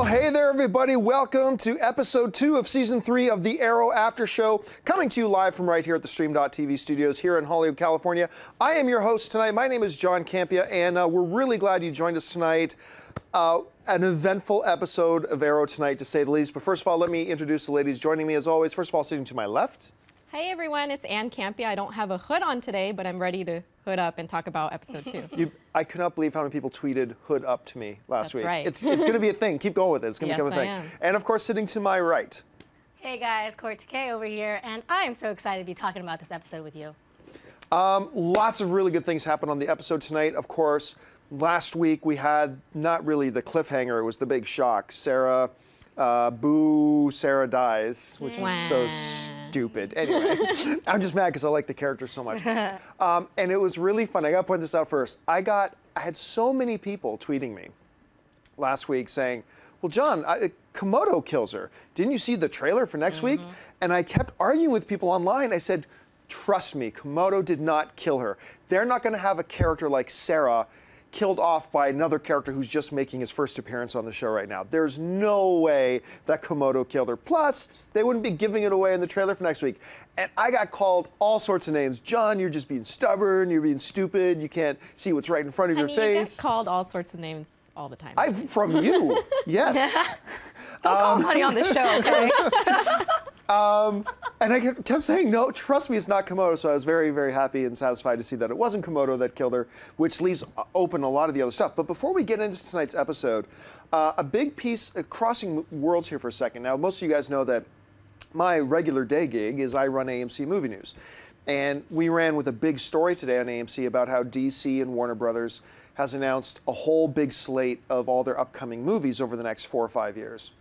hey there, everybody. Welcome to episode 2 of season 3 of the Arrow After Show, coming to you live from right here at the Stream.tv studios here in Hollywood, California. I am your host tonight. My name is John Campea, and we're really glad you joined us tonight. An eventful episode of Arrow tonight, to say the least. But first of all, let me introduce the ladies joining me as always. First of all, sitting to my left. Hey everyone, it's Ann Campea. I don't have a hood on today, but I'm ready to hood up and talk about episode 2. I could not believe how many people tweeted hood up to me last week. That's right. It's going to be a thing. Keep going with it. It's going to become a thing. Am. And of course, sitting to my right. Hey guys, Kaori Takee over here, and I'm so excited to be talking about this episode with you. Lots of really good things happened on the episode tonight. Of course, last week we had not really the cliffhanger, it was the big shock. Sara, Sara dies, which is so stupid. Anyway, I'm just mad because I like the character so much. And it was really fun. I got to point this out first. I had so many people tweeting me last week saying, well, John, Komodo kills her. Didn't you see the trailer for next week? And I kept arguing with people online. I said, trust me, Komodo did not kill her. They're not going to have a character like Sara killed off by another character who's just making his first appearance on the show right now. There's no way that Komodo killed her. Plus, they wouldn't be giving it away in the trailer for next week. And I got called all sorts of names. John, you're just being stubborn, you're being stupid, you can't see what's right in front of your face. You get called all sorts of names all the time. From you, yes. Don't call money on this show, okay? And I kept saying, no, trust me, it's not Komodo. So I was very, very happy and satisfied to see that it wasn't Komodo that killed her, which leaves open a lot of the other stuff. But before we get into tonight's episode, a big piece, crossing worlds here for a second. Now, most of you guys know that my regular day gig is I run AMC Movie News. And we ran with a big story today on AMC about how DC and Warner Brothers has announced a whole big slate of all their upcoming movies over the next 4 or 5 years.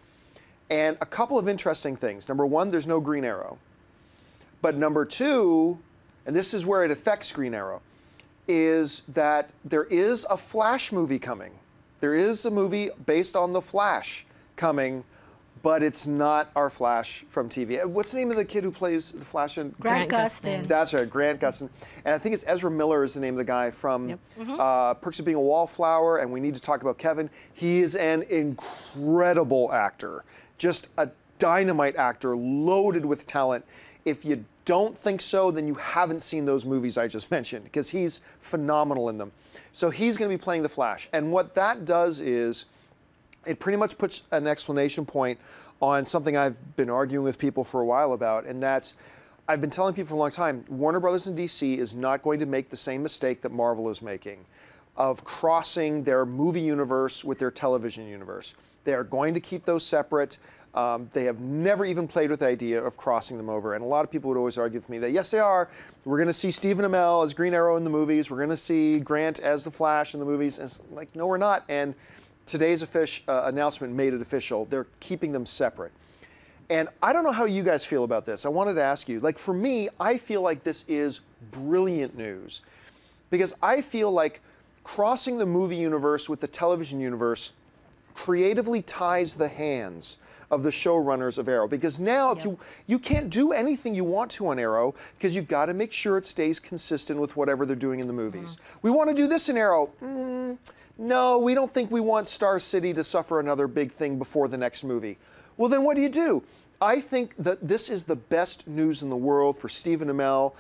And a couple of interesting things. Number one, there's no Green Arrow. But number two, and this is where it affects Green Arrow, is that there is a Flash movie coming. There is a movie based on the Flash coming, but it's not our Flash from TV. What's the name of the kid who plays the Flash? Grant Gustin. That's right, Grant Gustin. And I think it's Ezra Miller is the name of the guy from Perks of Being a Wallflower, and we need to talk about Kevin. He is an incredible actor. Just a dynamite actor, loaded with talent. If you don't think so, then you haven't seen those movies I just mentioned, because he's phenomenal in them. So he's going to be playing the Flash. And what that does is it pretty much puts an exclamation point on something I've been arguing with people for a while about, and that's, I've been telling people for a long time, Warner Brothers and DC is not going to make the same mistake that Marvel is making of crossing their movie universe with their television universe. They are going to keep those separate. They have never even played with the idea of crossing them over. And a lot of people would always argue with me that, yes, they are. We're going to see Stephen Amell as Green Arrow in the movies. We're going to see Grant as the Flash in the movies. And it's like, no, we're not. And today's announcement made it official. They're keeping them separate. And I don't know how you guys feel about this. I wanted to ask you, like, for me, I feel like this is brilliant news. Because I feel like crossing the movie universe with the television universe creatively ties the hands of the showrunners of Arrow, because now if you can't do anything you want to on Arrow, because you've got to make sure it stays consistent with whatever they're doing in the movies. We want to do this in Arrow. No, we don't think we want Star City to suffer another big thing before the next movie. Well, then what do? I think that this is the best news in the world for Stephen Amell,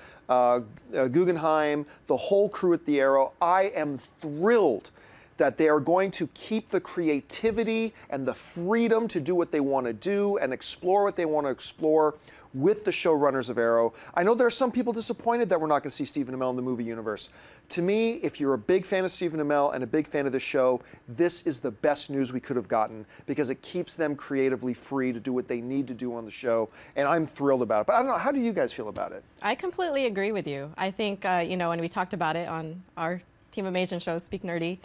Guggenheim, the whole crew at the Arrow. I am thrilled that they are going to keep the creativity and the freedom to do what they want to do and explore what they want to explore with the showrunners of Arrow. I know there are some people disappointed that we're not going to see Stephen Amell in the movie universe. To me, if you're a big fan of Stephen Amell and a big fan of the show, this is the best news we could have gotten, because it keeps them creatively free to do what they need to do on the show, and I'm thrilled about it. But I don't know, how do you guys feel about it? I completely agree with you. I think, you know, and we talked about it on our Team Amazing show, Speak Nerdy,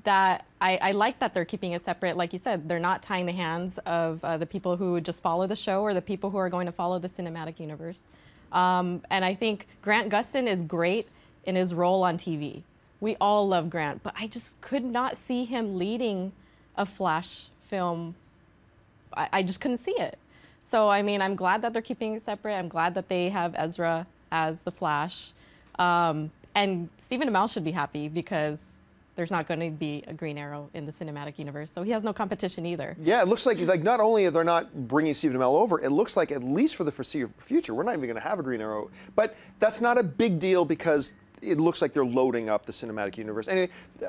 that I like that they're keeping it separate. Like you said, they're not tying the hands of the people who just follow the show or the people who are going to follow the cinematic universe. And I think Grant Gustin is great in his role on TV. We all love Grant, but I just could not see him leading a Flash film. I just couldn't see it. So, I mean, I'm glad that they're keeping it separate. I'm glad that they have Ezra as the Flash. And Stephen Amell should be happy, because there's not going to be a Green Arrow in the cinematic universe. So he has no competition either. Yeah, it looks like not only are they not bringing Stephen Amell over, it looks like at least for the foreseeable future, we're not even going to have a Green Arrow. But that's not a big deal because it looks like they're loading up the cinematic universe. Anyway,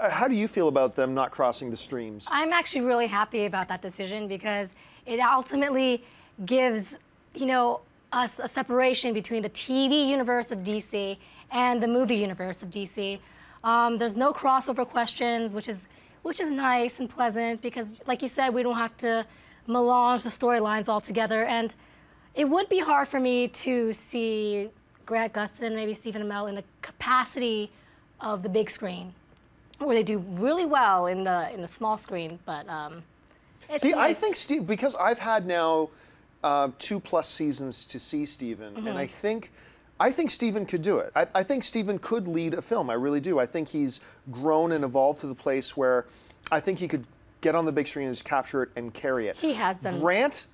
how do you feel about them not crossing the streams? I'm actually really happy about that decision because it ultimately gives, you know, us a separation between the TV universe of DC and the movie universe of DC. There's no crossover questions, which is nice and pleasant because, like you said, we don't have to melange the storylines all together. And it would be hard for me to see Grant Gustin, maybe Stephen Amell, in the capacity of the big screen, where they do really well in the small screen. But I think Steve, because I've had now 2+ seasons to see Stephen, and I think Stephen could do it. I think Stephen could lead a film. I really do. I think he's grown and evolved to the place where I think he could get on the big screen and just capture it and carry it. He has done. Grant,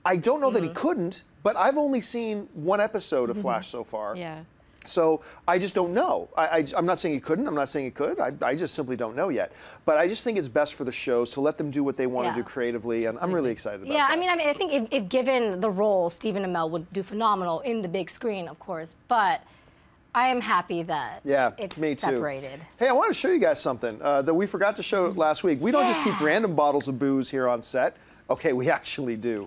I don't know that he couldn't, but I've only seen one episode of Flash so far. Yeah. So I just don't know. I'm not saying he couldn't. I'm not saying he could. I just simply don't know yet. But I just think it's best for the shows to let them do what they want to do creatively, and I'm really excited about that. I mean, I think if given the role, Stephen Amell would do phenomenal in the big screen, of course. But I am happy that it's separated. Hey, I want to show you guys something that we forgot to show last week. We don't just keep random bottles of booze here on set. Okay, we actually do.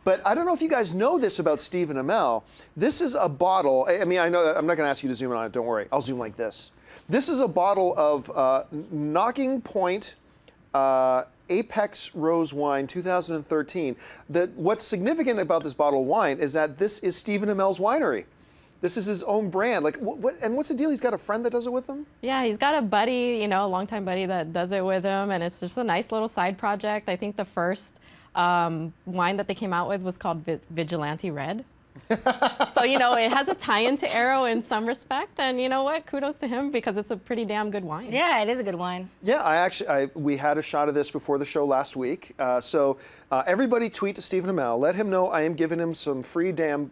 But I don't know if you guys know this about Stephen Amell. This is a bottle. I mean, I know that I'm not going to ask you to zoom in on it. Don't worry. I'll zoom like this. This is a bottle of Knocking Point Apex Rose Wine 2013. What's significant about this bottle of wine is that this is Stephen Amell's winery. This is his own brand. Like, and what's the deal? He's got a friend that does it with him? Yeah, he's got a buddy, you know, a longtime buddy that does it with him, and it's just a nice little side project. I think the first wine that they came out with was called Vigilante Red. So, you know, it has a tie-in to Arrow in some respect, and you know what? Kudos to him because it's a pretty damn good wine. Yeah, it is a good wine. Yeah, we had a shot of this before the show last week. So everybody tweet to Stephen Amell. Let him know I am giving him some free damn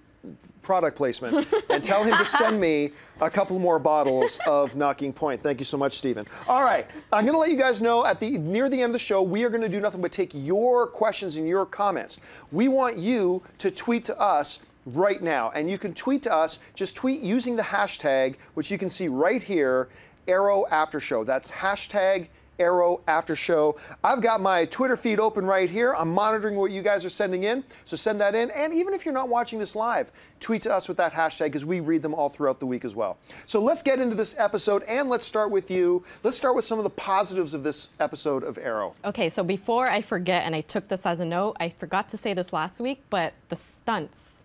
product placement and tell him to send me a couple more bottles of Knocking Point. Thank you so much, Stephen. All right, I'm going to let you guys know near the end of the show, we are going to do nothing but take your questions and your comments. We want you to tweet to us right now, and you can tweet to us. Just tweet using the hashtag, which you can see right here, Arrow After Show. That's hashtag Arrow After Show. I've got my Twitter feed open right here. I'm monitoring what you guys are sending in, so send that in. And even if you're not watching this live, tweet to us with that hashtag because we read them all throughout the week as well. So let's get into this episode, and let's start with you. Let's start with some of the positives of this episode of Arrow. Okay, so before I forget, and I took this as a note, I forgot to say this last week, but the stunts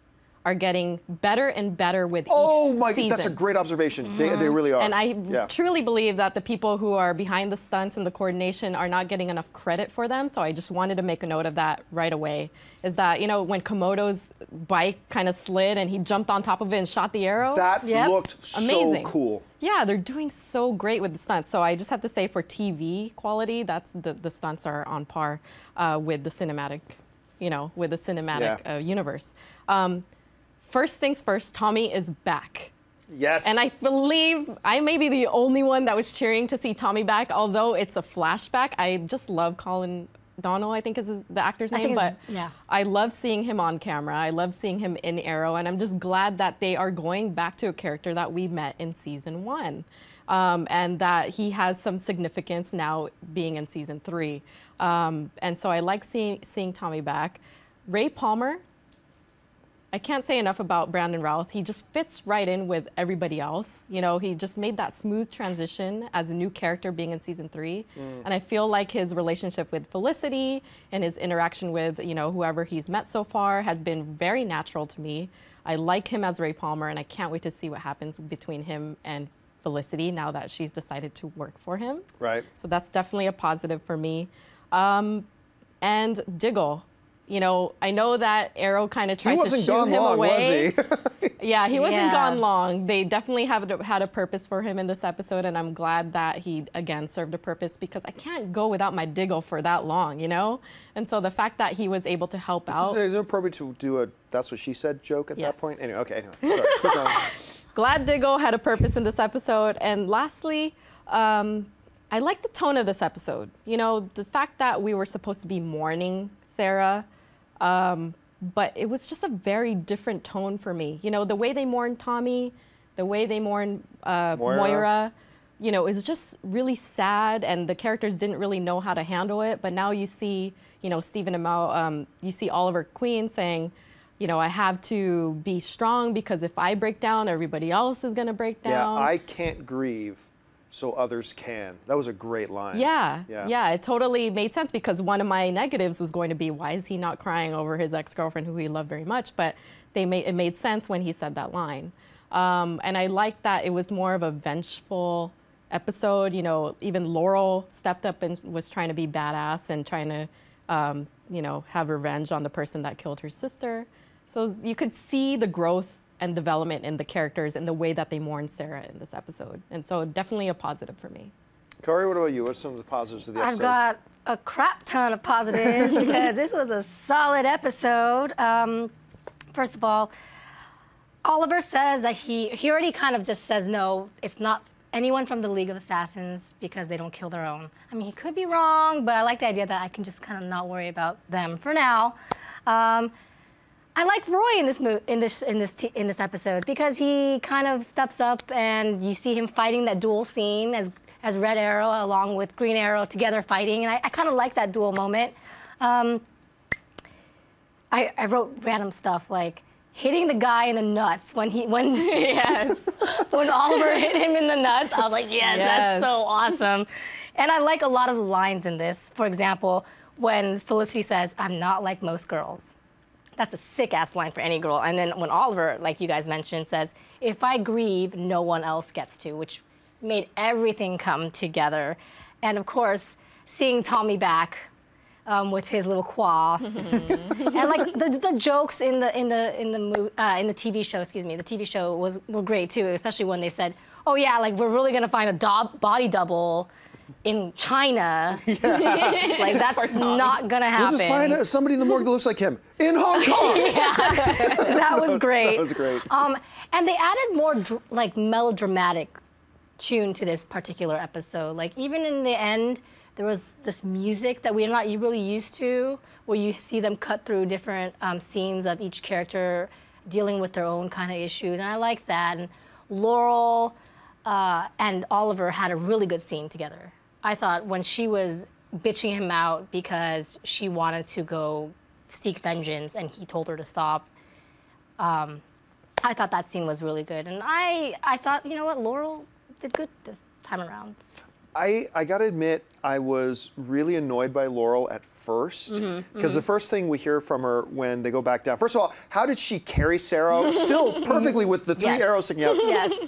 are getting better and better with each season. Oh my God, that's a great observation. They really are. And I truly believe that the people who are behind the stunts and the coordination are not getting enough credit for them. So I just wanted to make a note of that right away. Is that, you know, when Komodo's bike kind of slid and he jumped on top of it and shot the arrow? That looked so cool. Yeah, they're doing so great with the stunts. So I just have to say for TV quality, that's the stunts are on par with the cinematic, you know, with the cinematic universe. First things first, Tommy is back. Yes. And I believe I may be the only one that was cheering to see Tommy back, although it's a flashback. I just love Colin Donnell, I think is the actor's name, but I love seeing him on camera. I love seeing him in Arrow, and I'm just glad that they are going back to a character that we met in season 1. And that he has some significance now being in season 3. And so I like seeing Tommy back. Ray Palmer, I can't say enough about Brandon Routh. He just fits right in with everybody else. You know, he just made that smooth transition as a new character being in season 3. And I feel like his relationship with Felicity and his interaction with, you know, whoever he's met so far has been very natural to me. I like him as Ray Palmer, and I can't wait to see what happens between him and Felicity now that she's decided to work for him. Right. So that's definitely a positive for me. And Diggle. You know, I know that Arrow kind of tried to shoo him away. Was he? Yeah, he wasn't gone long. They definitely had a purpose for him in this episode, and I'm glad that he, again, served a purpose because I can't go without my Diggle for that long, you know? And so the fact that he was able to help out. Is it appropriate to do a "that's what she said" joke at that point? Anyway, okay, anyway. Sorry, keep on. Glad Diggle had a purpose in this episode. And lastly, I like the tone of this episode. You know, the fact that we were supposed to be mourning Sara, but it was just a very different tone for me. You know, the way they mourned Tommy, the way they mourned Moira, you know, is just really sad, and the characters didn't really know how to handle it. But now you see, you know, Stephen Amell, you see Oliver Queen saying, you know, I have to be strong because if I break down, everybody else is going to break down. Yeah, I can't grieve so others can. That was a great line. Yeah, it totally made sense, because one of my negatives was going to be, why is he not crying over his ex-girlfriend who he loved very much? But it made sense when he said that line. And I liked that it was more of a vengeful episode. You know, even Laurel stepped up and was trying to be badass and trying to, you know, have revenge on the person that killed her sister. So you could see the growth and development in the characters and the way that they mourn Sara in this episode. And so definitely a positive for me. Kaori, what about you? What's some of the positives of the episode? I've got a crap ton of positives because this was a solid episode. First of all, Oliver says that he already kind of just says, no, it's not anyone from the League of Assassins because they don't kill their own. I mean, he could be wrong, but I like the idea that I can just kind of not worry about them for now. I like Roy in this episode because he kind of steps up, and you see him fighting that duel scene as Red Arrow along with Green Arrow together fighting, and I kind of like that duel moment. I wrote random stuff like hitting the guy in the nuts when yes. when Oliver hit him in the nuts. I was like, yes, that's so awesome. And I like a lot of the lines in this. For example, when Felicity says, "I'm not like most girls." That's a sick-ass line for any girl. And then when Oliver, like you guys mentioned, says, "If I grieve, no one else gets to," which made everything come together. And of course, seeing Tommy back with his little quaff, and like the jokes in the TV show, the TV show were great too, especially when they said, "Oh yeah, like we're really gonna find a body double in China." Like that's not gonna happen. We'll just find somebody in the morgue that looks like him in Hong Kong. That was great. That was great. And they added more like melodramatic tune to this particular episode. Like even in the end, there was this music that we're not really used to, where you see them cut through different scenes of each character dealing with their own kind of issues, and I like that. And Laurel and Oliver had a really good scene together. I thought when she was bitching him out because she wanted to go seek vengeance and he told her to stop, I thought that scene was really good. And I thought, you know what, Laurel did good this time around. I gotta admit, I was really annoyed by Laurel at first, because the first thing we hear from her when they go back down, first of all, how did she carry Sara, still perfectly with the three arrows sticking out,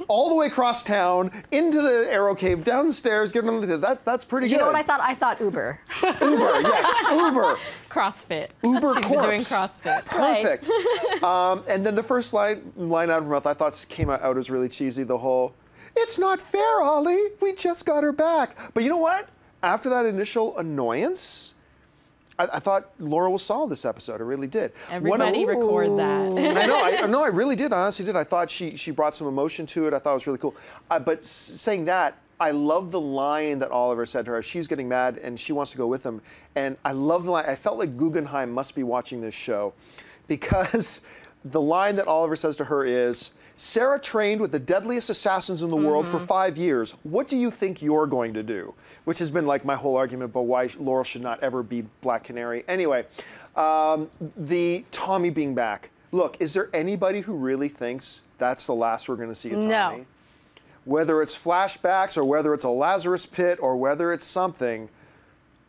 all the way across town, into the arrow cave, down the stairs, getting on that's pretty good. You know what I thought? I thought Uber. Uber, yes, Uber. CrossFit. Uber She's corpse. doing CrossFit. Perfect. And then the first line out of her mouth, I thought came out as really cheesy, the whole, "It's not fair, Ollie. We just got her back." But you know what? After that initial annoyance, I thought Laurel was solid this episode. I really did. Everybody record that. I know. I really did. I honestly did. I thought she brought some emotion to it. I thought it was really cool. But saying that, I love the line that Oliver said to her. She's getting mad and she wants to go with him. And I love the line. I felt like Guggenheim must be watching this show, because the line that Oliver says to her is, "Sara trained with the deadliest assassins in the world for 5 years. What do you think you're going to do?" Which has been like my whole argument about why Laurel should not ever be Black Canary. Anyway, the Tommy being back. Look, is there anybody who really thinks that's the last we're going to see of Tommy? No. Whether it's flashbacks or whether it's a Lazarus pit or whether it's something,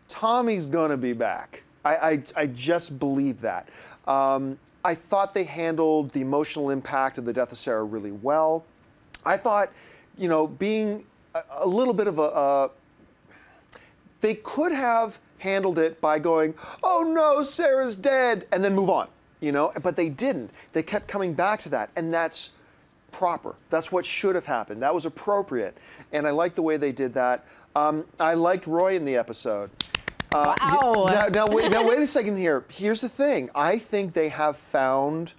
Tommy's going to be back. I just believe that. I thought they handled the emotional impact of the death of Sara really well. I thought, you know, being a little bit of they could have handled it by going, "Oh no, Sarah's dead," and then move on, you know, but they didn't. They kept coming back to that, and that's proper. That's what should have happened. That was appropriate, and I liked the way they did that. I liked Roy in the episode. Wow. Now wait a second here. Here's the thing. I think they have found...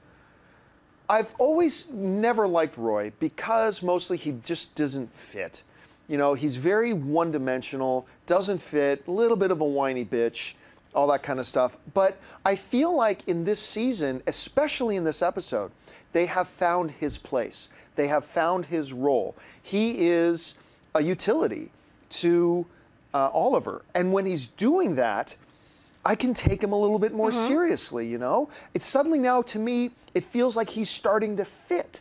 I've always never liked Roy because mostly he just doesn't fit. You know, he's very one-dimensional, doesn't fit, a little bit of a whiny bitch, all that kind of stuff. But I feel like in this season, especially in this episode, they have found his place. They have found his role. He is a utility to Oliver. And when he's doing that, I can take him a little bit more seriously, you know? It's suddenly now, to me, it feels like he's starting to fit.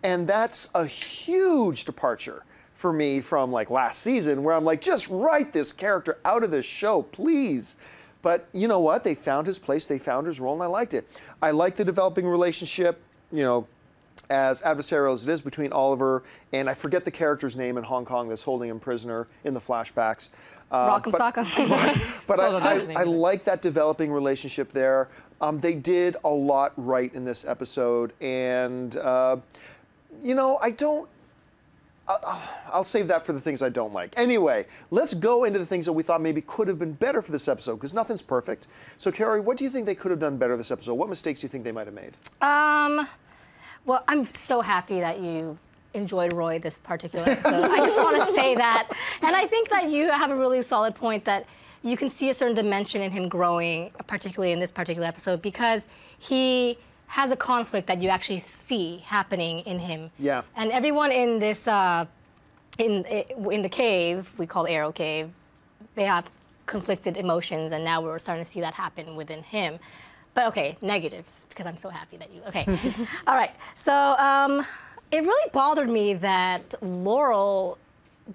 And that's a huge departure for me from like last season, where I'm like, just write this character out of this show, please. But you know what? They found his place, they found his role, and I liked it. I like the developing relationship, you know, as adversarial as it is between Oliver and I forget the character's name in Hong Kong that's holding him prisoner in the flashbacks. Rock'em Sock'em. But I like that developing relationship there. They did a lot right in this episode, and you know, I'll save that for the things I don't like. Anyway, let's go into the things that we thought maybe could have been better for this episode, because nothing's perfect. So, Kaori, what do you think they could have done better this episode? What mistakes do you think they might have made? Well, I'm so happy that you enjoyed Roy this particular episode. I just want to say that. And I think that you have a really solid point that you can see a certain dimension in him growing, particularly in this particular episode, because he has a conflict that you actually see happening in him. Yeah. And everyone in this, in the cave, we call Arrow Cave, they have conflicted emotions, and now we're starting to see that happen within him. But okay, negatives, because I'm so happy that you, okay. All right, so it really bothered me that Laurel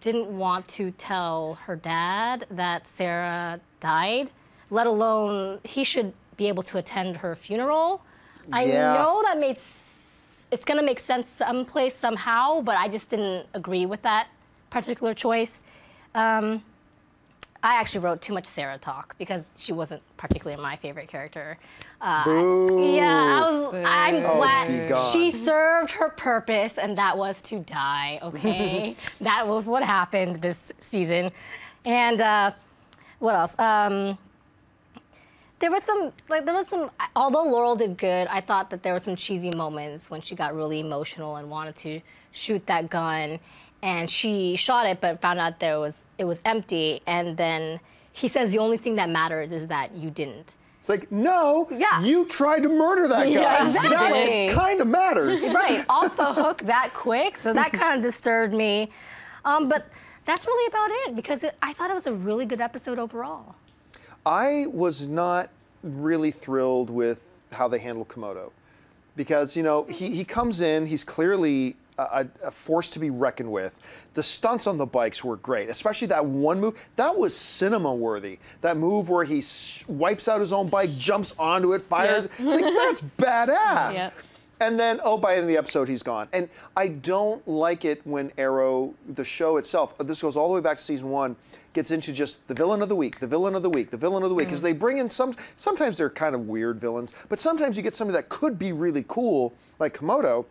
didn't want to tell her dad that Sara died, let alone he should be able to attend her funeral. I know that it's gonna make sense someplace, somehow, but I just didn't agree with that particular choice. I actually wrote too much Sara talk because she wasn't particularly my favorite character. Boo. Yeah, I'm glad she served her purpose, and that was to die, okay? That was what happened this season. And what else? There was some, although Laurel did good, I thought that there were some cheesy moments when she got really emotional and wanted to shoot that gun. And she shot it, but found out it was empty. And then he says the only thing that matters is that you didn't. It's like, no, you tried to murder that guy. Yeah, exactly. That kind of matters. Right, off the hook that quick. So that kind of disturbed me. But that's really about it, because I thought it was a really good episode overall. I was not really thrilled with how they handled Komodo, because, you know, he comes in, he's clearly a force to be reckoned with. The stunts on the bikes were great, especially that one move. That was cinema-worthy. That move where he wipes out his own bike, jumps onto it, fires. It's like, that's badass. And then, oh, by the end of the episode, he's gone. And I don't like it when Arrow, the show itself, this goes all the way back to season 1, gets into just the villain of the week, the villain of the week, the villain of the week, because they bring in sometimes they're kind of weird villains, but sometimes you get somebody that could be really cool, like Komodo,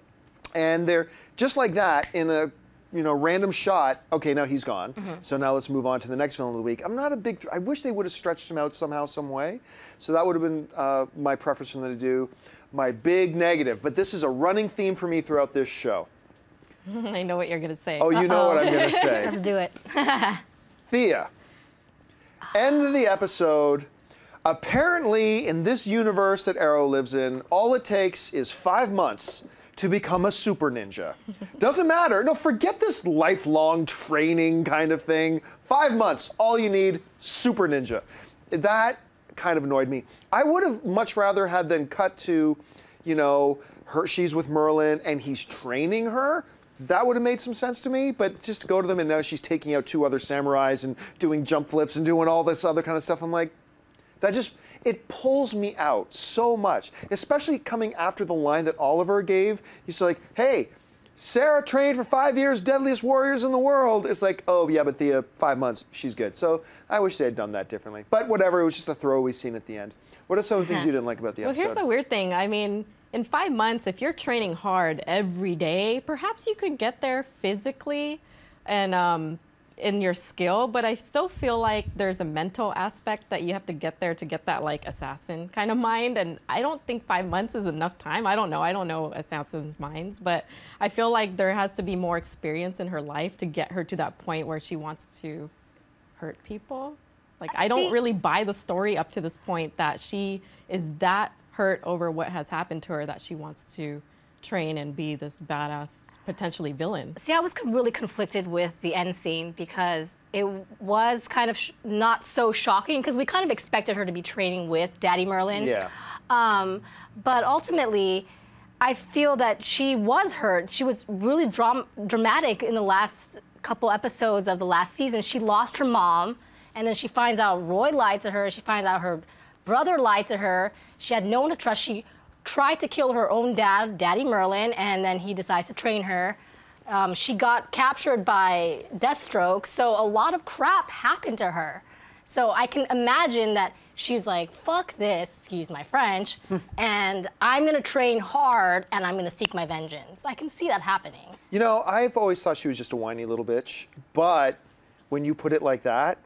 and they're just like that in a, you know, random shot. Okay, now he's gone. So now let's move on to the next villain of the week. I'm not a big. I wish they would have stretched him out somehow, some way. So that would have been my preference for them to do. My big negative, but this is a running theme for me throughout this show. I know what you're gonna say. Oh, you know what I'm gonna say. Let's do it. Thea. End of the episode. Apparently, in this universe that Arrow lives in, all it takes is 5 months to become a super ninja. Doesn't matter. No, forget this lifelong training kind of thing. 5 months, all you need, super ninja. That kind of annoyed me. I would have much rather had them cut to, you know, she's with Merlyn and he's training her. That would have made some sense to me, but just to go to them and now she's taking out 2 other samurais and doing jump flips and doing all this other kind of stuff. I'm like, that just, it pulls me out so much, especially coming after the line that Oliver gave. He's like, hey, Sara trained for 5 years, deadliest warriors in the world. It's like, oh yeah, but Thea, 5 months, she's good. So I wish they had done that differently. But whatever, it was just a throwaway scene at the end. What are some of the things you didn't like about the episode? Well, here's the weird thing. I mean, in 5 months, if you're training hard every day, perhaps you could get there physically. And in your skill, but I still feel like there's a mental aspect that you have to get there to get that like assassin kind of mind. And I don't think 5 months is enough time. I don't know assassins' minds, but I feel like there has to be more experience in her life to get her to that point where she wants to hurt people. Like, I don't really buy the story up to this point that she is that hurt over what has happened to her that she wants to train and be this badass, potentially villain. See, I was really conflicted with the end scene because it was kind of not so shocking because we kind of expected her to be training with Daddy Merlyn. Yeah. But ultimately, I feel that she was hurt. She was really dramatic in the last couple episodes of the last season. She lost her mom, and then she finds out Roy lied to her. She finds out her brother lied to her. She had no one to trust. She tried to kill her own dad, Daddy Merlyn, and then he decides to train her. She got captured by Deathstroke, so a lot of crap happened to her. So I can imagine that she's like, fuck this, excuse my French, and I'm gonna train hard and I'm gonna seek my vengeance. I can see that happening. You know, I've always thought she was just a whiny little bitch, but when you put it like that,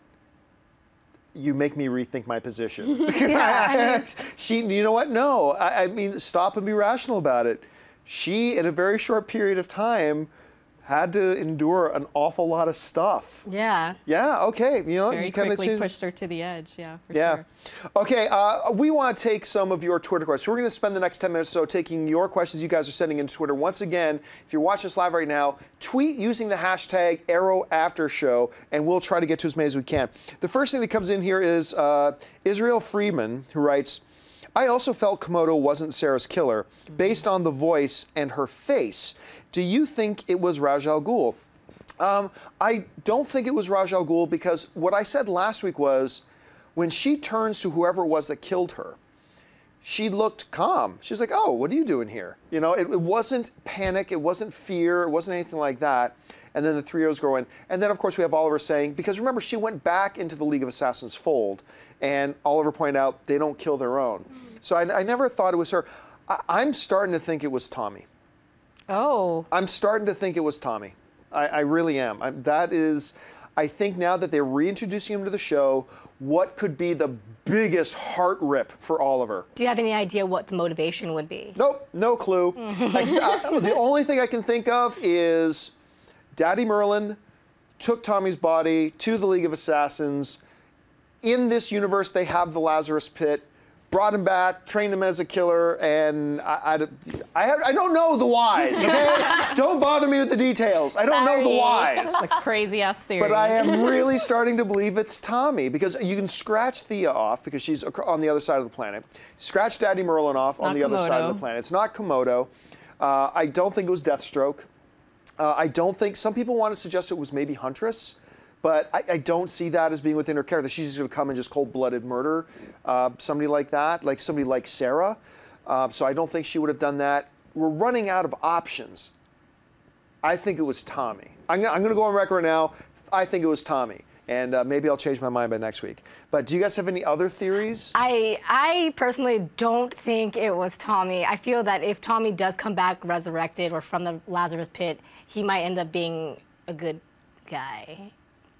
you make me rethink my position. Yeah, You know what? No, I mean, stop and be rational about it. She, in a very short period of time, had to endure an awful lot of stuff. Yeah. Yeah, okay. You know, Very you kind quickly of pushed her to the edge, yeah, for yeah. sure. Okay, we want to take some of your Twitter questions. So we're going to spend the next 10 minutes or so taking your questions you guys are sending into Twitter. Once again, if you're watching us live right now, tweet using the hashtag #ArrowAfterShow, and we'll try to get to as many as we can. The first thing that comes in here is Israel Freeman, who writes, I also felt Komodo wasn't Sara's killer, based on the voice and her face. Do you think it was Ra's al Ghul? I don't think it was Ra's al Ghul because what I said last week was when she turns to whoever it was that killed her, she looked calm. She's like, oh, what are you doing here? You know, it wasn't panic, it wasn't fear, it wasn't anything like that. And then the 3 years go in. And then, of course, we have Oliver saying, because remember, she went back into the League of Assassins fold, and Oliver pointed out they don't kill their own. So I never thought it was her. I'm starting to think it was Tommy. Oh. I'm starting to think it was Tommy. I really am. I think now that they're reintroducing him to the show, what could be the biggest heart rip for Oliver? Do you have any idea what the motivation would be? Nope, no clue. The only thing I can think of is Daddy Merlyn took Tommy's body to the League of Assassins. In this universe, they have the Lazarus Pit. Brought him back, trained him as a killer, and I don't know the whys, okay? Don't bother me with the details. I don't know the whys. It's a crazy-ass theory. But I am really starting to believe it's Tommy, because you can scratch Thea off, because she's on the other side of the planet. Scratch Daddy Merlyn off on the other side of the planet. It's not Komodo. I don't think it was Deathstroke. I don't think, some people want to suggest it was maybe Huntress. But I don't see that as being within her character. She's just going to come and just cold-blooded murder somebody like that, like somebody like Sara. So I don't think she would have done that. We're running out of options. I think it was Tommy. I'm going to go on record now. I think it was Tommy. And maybe I'll change my mind by next week. But do you guys have any other theories? I personally don't think it was Tommy. I feel that if Tommy does come back resurrected or from the Lazarus Pit, he might end up being a good guy.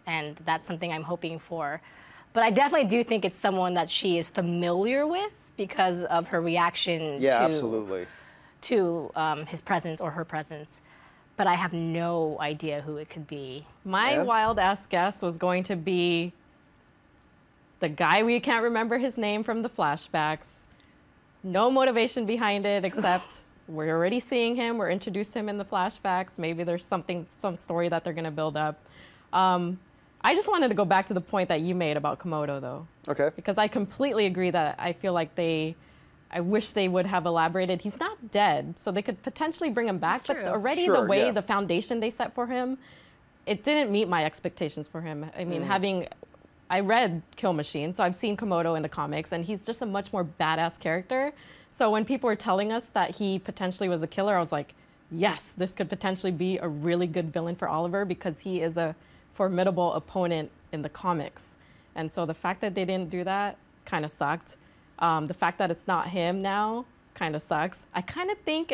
And that's something I'm hoping for. But I definitely do think it's someone that she is familiar with because of her reaction to his presence or her presence. But I have no idea who it could be. My wild-ass guess was going to be the guy we can't remember his name from the flashbacks. No motivation behind it except we're already seeing him. We're introduced to him in the flashbacks. Maybe there's some story that they're going to build up. I just wanted to go back to the point that you made about Komodo, though. Okay. Because I completely agree that I feel like I wish they would have elaborated. He's not dead, so they could potentially bring him back. But already the way the foundation they set for him, it didn't meet my expectations for him. I mean, I read Kill Machine, so I've seen Komodo in the comics, and he's just a much more badass character. So when people were telling us that he potentially was a killer, I was like, yes, this could potentially be a really good villain for Oliver because he is a formidable opponent in the comics. And so the fact that they didn't do that kind of sucked. The fact that it's not him now kind of sucks. I kind of think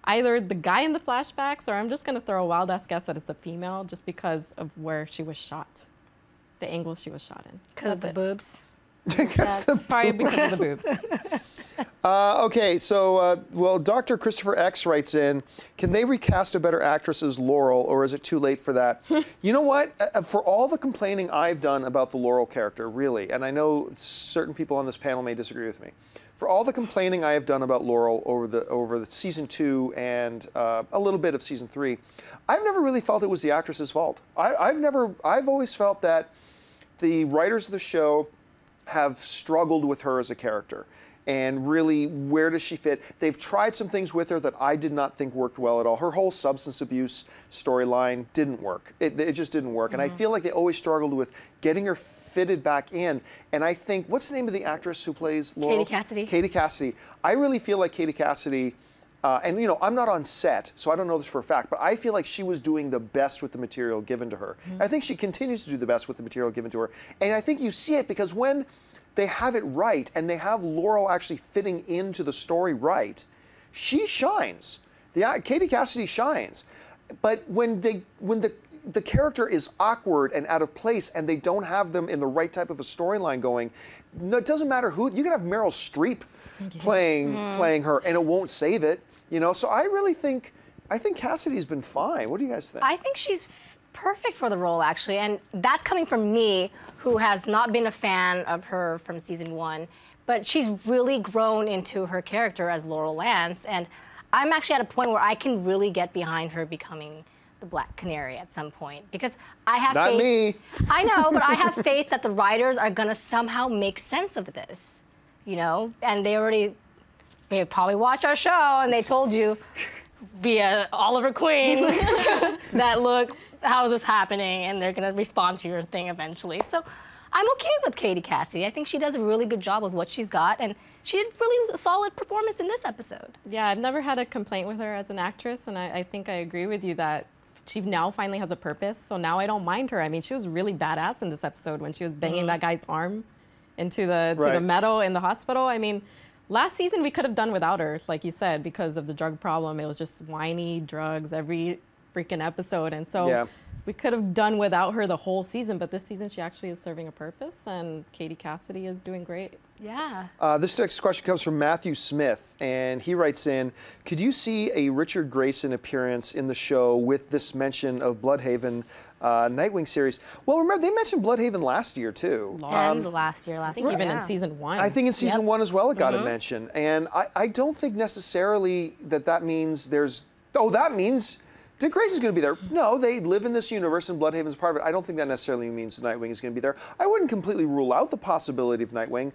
either the guy in the flashbacks, or I'm just going to throw a wild-ass guess that it's a female just because of where she was shot, the angle she was shot in. Because of the boobs? Probably because of the boobs. Okay, so, well, Dr. Christopher X writes in, can they recast a better actress as Laurel, or is it too late for that? You know what? For all the complaining I've done about the Laurel character, really, and I know certain people on this panel may disagree with me, for all the complaining I have done about Laurel over the season 2 and a little bit of season 3, I've never really felt it was the actress's fault. I've always felt that the writers of the show have struggled with her as a character. And really, where does she fit? They've tried some things with her that I did not think worked well at all. Her whole substance abuse storyline didn't work. It just didn't work. And I feel like they always struggled with getting her fitted back in. And I think, what's the name of the actress who plays Laurel? Katie Cassidy. Katie Cassidy. I really feel like Katie Cassidy, and you know, I'm not on set, so I don't know this for a fact, but I feel like she was doing the best with the material given to her. I think she continues to do the best with the material given to her. And I think you see it because when they have it right and they have Laurel actually fitting into the story right, she shines. Katie Cassidy shines. But when the character is awkward and out of place and they don't have them in the right type of a storyline going, no, it doesn't matter who, you can have Meryl Streep playing her and it won't save it, you know? So I really think, Cassidy's been fine. What do you guys think? I think she's perfect for the role, actually, and that's coming from me, who has not been a fan of her from season 1, but she's really grown into her character as Laurel Lance, and I'm actually at a point where I can really get behind her becoming the Black Canary at some point, because I have faith. Not me. I know, but I have faith that the writers are gonna somehow make sense of this, you know, and they probably watch our show and they told you via Oliver Queen that, look, how is this happening? And they're going to respond to your thing eventually. So I'm okay with Katie Cassidy. I think she does a really good job with what she's got, and she did really a solid performance in this episode. Yeah, I've never had a complaint with her as an actress, and I think I agree with you that she now finally has a purpose, so now I don't mind her. I mean, she was really badass in this episode when she was banging that guy's arm into the metal in the hospital. I mean, last season we could have done without her, like you said, because of the drug problem. It was just whiny drugs every freaking episode, and so we could have done without her the whole season, but this season she actually is serving a purpose, and Katie Cassidy is doing great. Yeah. This next question comes from Matthew Smith, and he writes in, could you see a Richard Grayson appearance in the show with this mention of Bloodhaven Nightwing series? Well, remember, they mentioned Bloodhaven last year, too. And last year. I think even in season 1. I think in season 1 as well it got a mention. And I don't think necessarily that means there's, that means Dick Grayson's going to be there. No, they live in this universe and Bloodhaven's part of it. I don't think that necessarily means Nightwing is going to be there. I wouldn't completely rule out the possibility of Nightwing,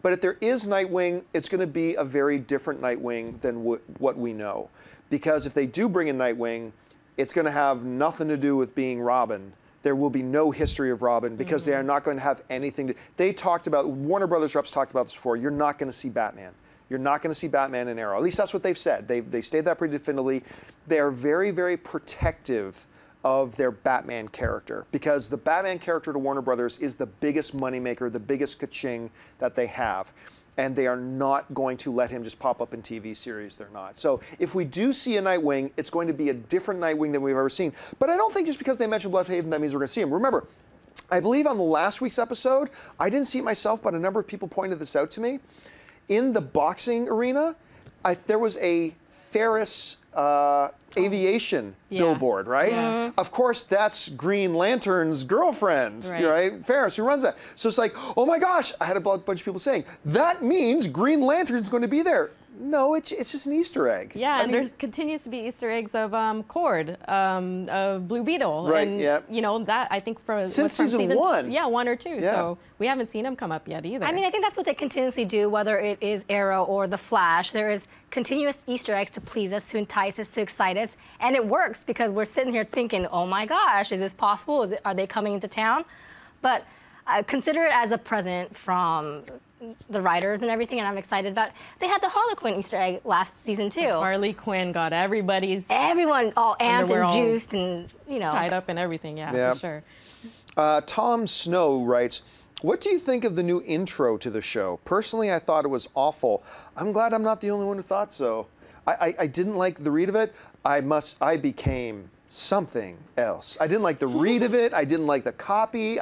but if there is Nightwing, it's going to be a very different Nightwing than what we know. Because if they do bring in Nightwing, it's going to have nothing to do with being Robin. There will be no history of Robin because they are not going to have anything to... They talked about, Warner Brothers reps talked about this before, you're not going to see Batman. You're not going to see Batman and Arrow. At least that's what they've said. They stated that pretty definitively. They are very, very protective of their Batman character because the Batman character to Warner Brothers is the biggest moneymaker, the biggest ka-ching that they have. And they are not going to let him just pop up in TV series. They're not. So if we do see a Nightwing, it's going to be a different Nightwing than we've ever seen. But I don't think just because they mentioned Bloodhaven, that means we're going to see him. Remember, I believe on the last week's episode, I didn't see it myself, but a number of people pointed this out to me. In the boxing arena, there was a Ferris aviation billboard, right? Yeah. Of course, that's Green Lantern's girlfriend, right? Ferris, who runs that. So it's like, oh my gosh, I had a bunch of people saying, that means Green Lantern's going to be there. No, it's just an Easter egg. Yeah, and there continues to be Easter eggs of Cord, of Blue Beetle. Right, and, you know, that I think since season 1. Yeah, 1 or 2. Yeah. So we haven't seen him come up yet either. I mean, I think that's what they continuously do, whether it is Arrow or The Flash. There is continuous Easter eggs to please us, to entice us, to excite us. And it works because we're sitting here thinking, oh my gosh, is this possible? Are they coming into town? But consider it as a present from the writers and everything, and I'm excited about it. They had the Harley Quinn Easter egg last season too. Harley Quinn got everyone all amped and juiced and, you know, tied up and everything. Yeah, for sure. Tom Snow writes, what do you think of the new intro to the show? Personally, I thought it was awful. I'm glad I'm not the only one who thought so. I didn't like the read of it. I became something else. I didn't like the read of it. I didn't like the copy.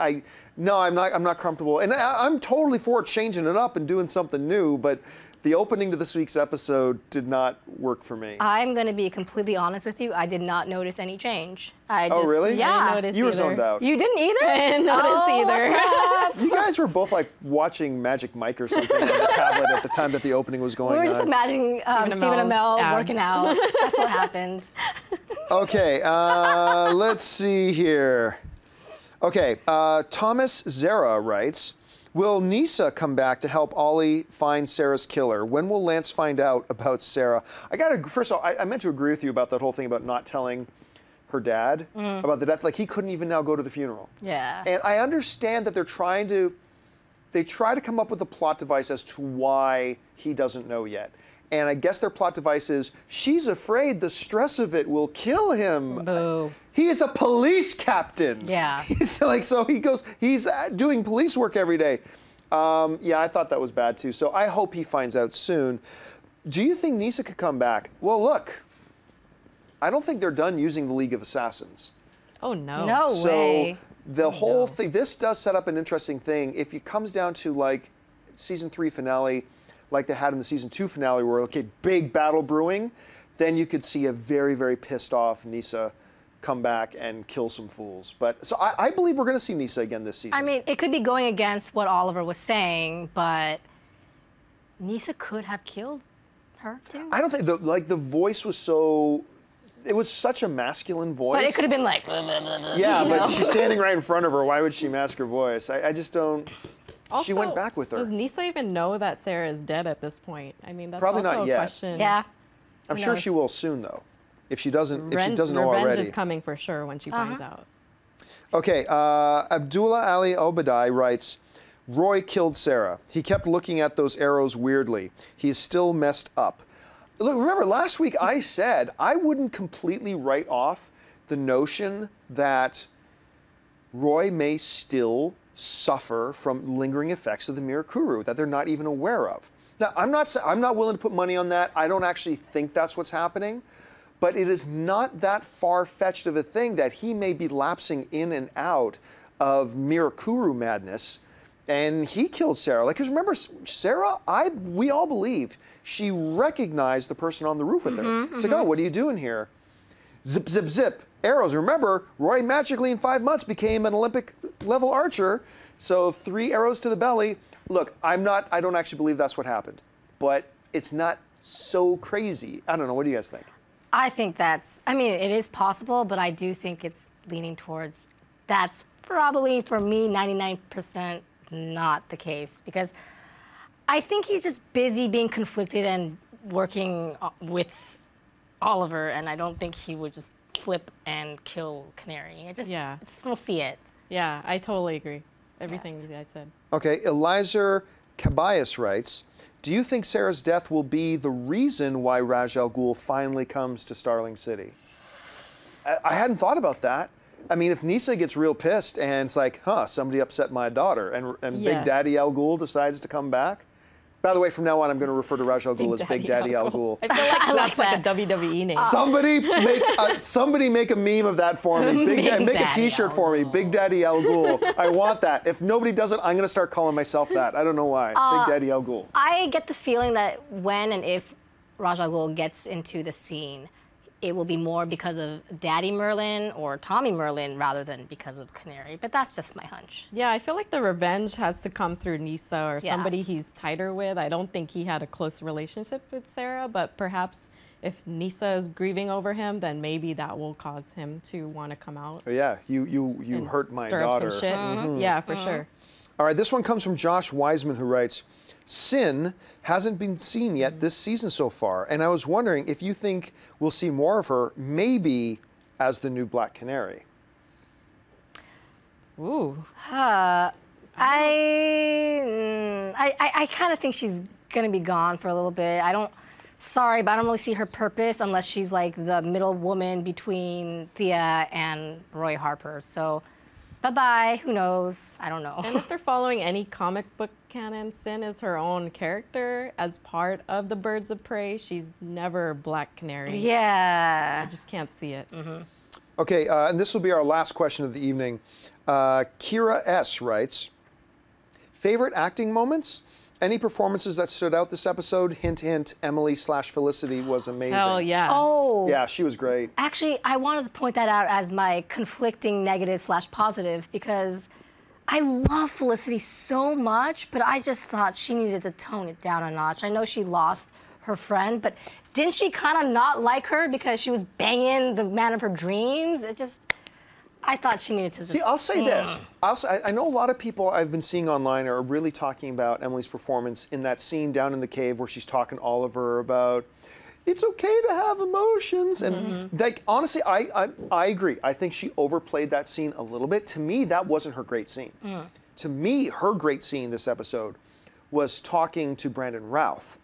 No, I'm not comfortable. And I'm totally for changing it up and doing something new, but the opening to this week's episode did not work for me. I'm going to be completely honest with you. I did not notice any change. Oh, really? Yeah. You were zoned out. You didn't either? I didn't notice either. You guys were both like watching Magic Mike or something on the tablet at the time that the opening was going on. We were just imagining Stephen Amell working out. That's what happened. Okay, let's see here. Okay, Thomas Zara writes, will Nisa come back to help Ollie find Sara's killer? When will Lance find out about Sara? First of all, I meant to agree with you about that whole thing about not telling her dad about the death. Like, he couldn't even now go to the funeral. Yeah. And I understand that they try to come up with a plot device as to why he doesn't know yet. And I guess their plot device is, she's afraid the stress of it will kill him. Boo. He is a police captain. Yeah. He's doing police work every day. Yeah, I thought that was bad too. So I hope he finds out soon. Do you think Nisa could come back? Well, look, I don't think they're done using the League of Assassins. Oh, no. No way. So the whole thing, this does set up an interesting thing. If it comes down to like season 3 finale, like they had in the season 2 finale where, okay, big battle brewing, then you could see a very, very pissed off Nisa come back and kill some fools. But so I believe we're going to see Nisa again this season. I mean, it could be going against what Oliver was saying, but Nisa could have killed her too. I don't think, the voice was so, it was such a masculine voice. But it could have been like, yeah, but she's standing right in front of her. Why would she mask her voice? I just don't. Also, she went back with her. Does Nisa even know that Sara is dead at this point? I mean, that's probably also not a yet. question. yeah. I'm sure she will soon, though. If she doesn't know already. Revenge is coming for sure when she finds out. Okay, Abdullah Ali Obadai writes, Roy killed Sara. He kept looking at those arrows weirdly. He's still messed up. Look, remember last week I said I wouldn't completely write off the notion that Roy may still suffer from lingering effects of the Mirakuru that they're not even aware of. Now, I'm not willing to put money on that. I don't actually think that's what's happening. But it is not that far-fetched of a thing that he may be lapsing in and out of Mirakuru madness, and he killed Sara. Like, because remember, Sara, we all believed she recognized the person on the roof with her. It's like, oh, what are you doing here? Zip, zip, zip. Arrows. Remember, Roy magically in 5 months became an Olympic-level archer, so 3 arrows to the belly. Look, I don't actually believe that's what happened, but it's not so crazy. I don't know. What do you guys think? I think it is possible, but I do think it's leaning towards that's probably, for me, 99% not the case. Because I think he's just busy being conflicted and working with Oliver, and I don't think he would just flip and kill Canary. I just don't see it. Yeah, I totally agree. Everything you guys said. Okay, Eliza Cabayas writes, do you think Sara's death will be the reason why Ra's al Ghul finally comes to Starling City? I hadn't thought about that. I mean, if Nisa gets real pissed and it's like, somebody upset my daughter, and Big Daddy Al Ghul decides to come back. By the way, from now on, I'm going to refer to Ra's al Ghul as Big Daddy Al Ghul. I feel like that's like a WWE name. Somebody make a meme of that for me. Make a T-shirt for me. Big Daddy Al Ghul. I want that. If nobody does it, I'm going to start calling myself that. I don't know why. Big Daddy Al Ghul. I get the feeling that when and if Ra's al Ghul gets into the scene, it will be more because of Daddy Merlyn or Tommy Merlyn rather than because of Canary. But that's just my hunch. Yeah, I feel like the revenge has to come through Nisa or somebody he's tighter with. I don't think he had a close relationship with Sara, but perhaps if Nisa is grieving over him, then maybe that will cause him to want to come out. Oh, yeah, you hurt my daughter. Some shit. Yeah, for sure. All right, this one comes from Josh Wiseman, who writes, Sin hasn't been seen yet this season so far, and I was wondering if you think we'll see more of her, maybe as the new Black Canary. Ooh. I kind of think she's gonna be gone for a little bit. Sorry, but I don't really see her purpose unless she's like the middle woman between Thea and Roy Harper. So bye-bye, who knows? I don't know. And if they're following any comic book canon, Sin is her own character as part of the Birds of Prey. She's never Black Canary. Yeah. I just can't see it. Okay, and this will be our last question of the evening. Kira S. writes, favorite acting moments? Any performances that stood out this episode? Hint, hint, Emily/Felicity was amazing. Hell yeah. Oh. Yeah, she was great. Actually, I wanted to point that out as my conflicting negative/positive because I love Felicity so much, but I just thought she needed to tone it down a notch. I know she lost her friend, but didn't she kind of not like her because she was banging the man of her dreams? I thought she needed to. See, I'll say this. I know a lot of people I've been seeing online are really talking about Emily's performance in that scene down in the cave where she's talking to Oliver about it's okay to have emotions. And like honestly, I agree. I think she overplayed that scene a little bit. To me, that wasn't her great scene. To me, her great scene this episode was talking to Brandon Routh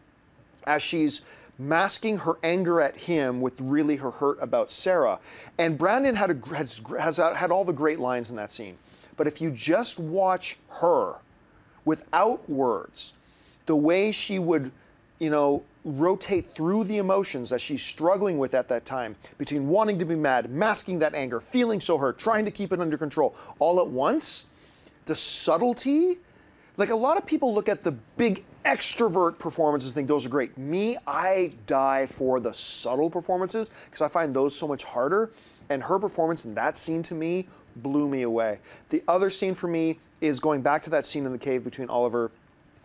as she's masking her anger at him with really her hurt about Sara. And Brandon has had all the great lines in that scene. But if you just watch her without words, the way she would, you know, rotate through the emotions that she's struggling with at that time, between wanting to be mad, masking that anger, feeling so hurt, trying to keep it under control, all at once, the subtlety. Like a lot of people look at the big extrovert performances and think those are great. Me, I die for the subtle performances because I find those so much harder. And her performance in that scene to me blew me away. The other scene for me is going back to that scene in the cave between Oliver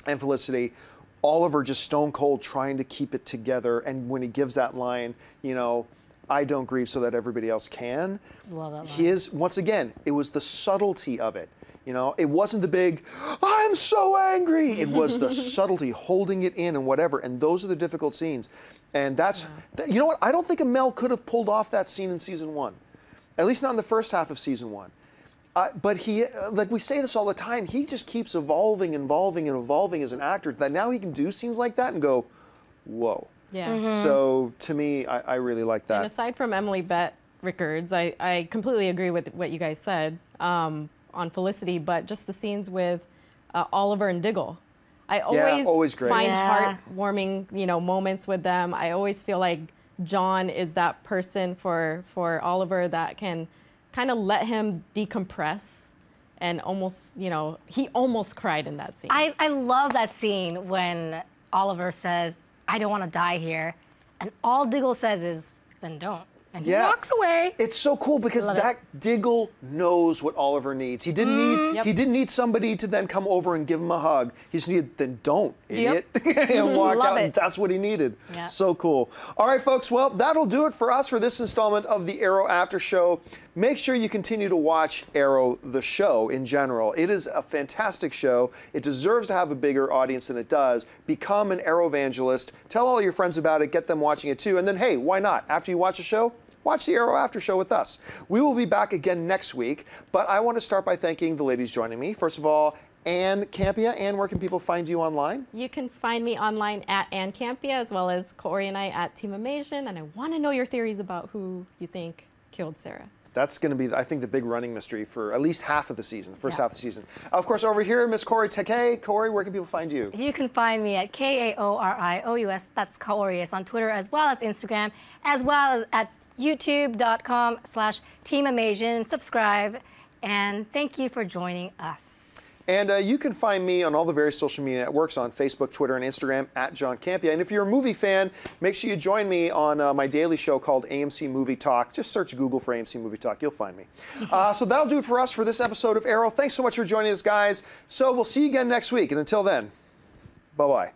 and Felicity. Oliver just stone cold trying to keep it together. And when he gives that line, you know, I don't grieve so that everybody else can. Love that line. Once again, it was the subtlety of it. You know, it wasn't the big, I'm so angry. It was the subtlety, holding it in and whatever. And those are the difficult scenes. And that's, you know what? I don't think Amell could have pulled off that scene in season 1. At least not in the first half of season 1. But he, like we say this all the time, he just keeps evolving as an actor that now he can do scenes like that and go, whoa. Yeah. So to me, I really like that. And aside from Emily Bett Rickards, I completely agree with what you guys said. On Felicity, but just the scenes with Oliver and Diggle. I always great. find heartwarming, you know, moments with them. I always feel like John is that person for Oliver that can kind of let him decompress and almost, you know, he almost cried in that scene. I love that scene when Oliver says, I don't want to die here. And all Diggle says is, then don't. And he walks away. It's so cool because Diggle knows what Oliver needs. He didn't need somebody to then come over and give him a hug. He just needed, then don't, idiot. And walk out. And that's what he needed. Yeah. So cool. All right, folks. Well, that'll do it for us for this installment of the Arrow After Show. Make sure you continue to watch Arrow, the show in general. It is a fantastic show. It deserves to have a bigger audience than it does. Become an Arrow evangelist. Tell all your friends about it. Get them watching it too. And then, hey, why not? After you watch a show, watch the Arrow After Show with us. We will be back again next week, but I want to start by thanking the ladies joining me. First of all, Ann Campea. Ann, where can people find you online? You can find me online at Ann Campea, as well as Kaori and I at Team Amazing, and I want to know your theories about who you think killed Sara. That's going to be, I think, the big running mystery for at least half of the season, the first half of the season. Of course, over here, Miss Kaori Takee. Kaori, where can people find you? You can find me at Kaorious. That's Kaorious on Twitter, as well as Instagram, as well as at youtube.com/teamamazing. Subscribe, and thank you for joining us. And you can find me on all the various social media networks on Facebook, Twitter, and Instagram at John Campea. And if you're a movie fan, make sure you join me on my daily show called AMC Movie Talk. Just search Google for AMC Movie Talk. You'll find me. So that'll do it for us for this episode of Arrow. Thanks so much for joining us, guys. So we'll see you again next week. And until then, bye-bye.